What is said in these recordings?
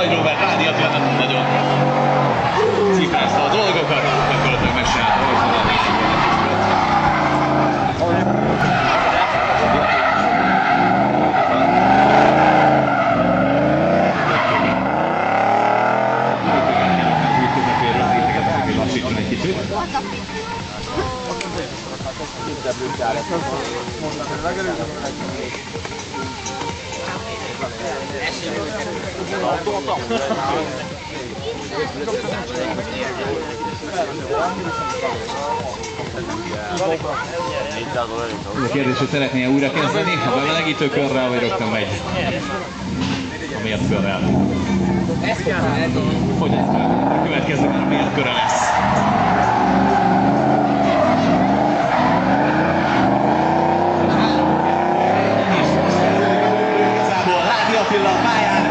Nagy Róbert Rádi Attila nem nagyon cifrázta a dolgokat, gyakorlatilag megcsinálta, hogy van a lassítson egy kicsit. Ez a kérdés, hogy szeretné újra kezdeni, a bemelegítő körrel, vagy rögtön megy a mért körrel? Hogy ez kell? A következő már a mért körre lesz. Igazából Rádi Attila a pályán.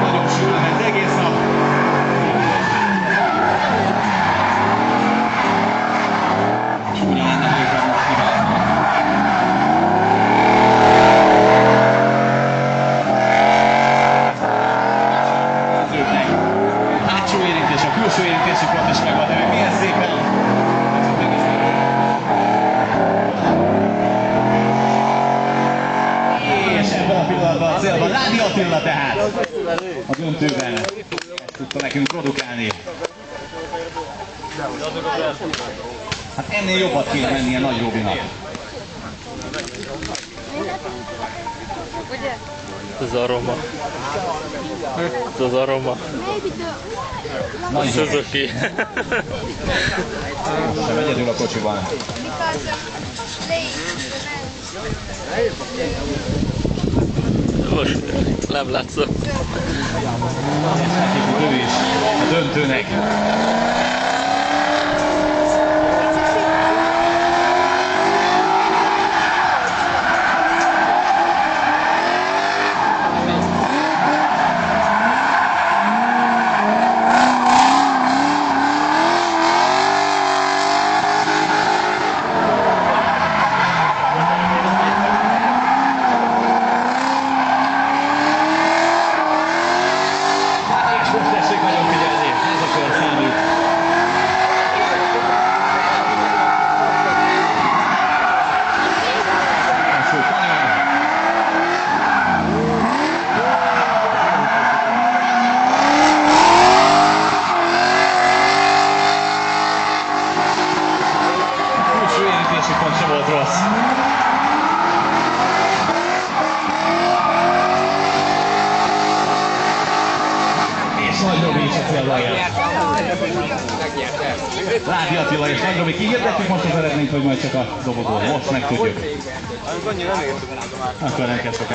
Nagyon sűrűn ment egész nap. Csúnya lenne, hogyha most hibázna. Hátsó érintés, a külső érintési pont is megvan, de milyen szépen. És ebben a pillanatban a célban Rádi Attila tehát a döntőben ezt tudta nekünk produkálni. Hát ennél jobbat kéne mennie Nagy Robinak. Ez az aroma. Ez az aroma. Suzuki. Sem egyedül a kocsiban. Most nem látszott. Ő is a döntőnek. Pont sem volt rossz. És Nagy Robi is a célba ért. Rádi Attila és Nagy Robi, kihirdetjük most az eredményt, hogy majd csak a dobogó. Most megtudjuk. Akkor nem kell soká.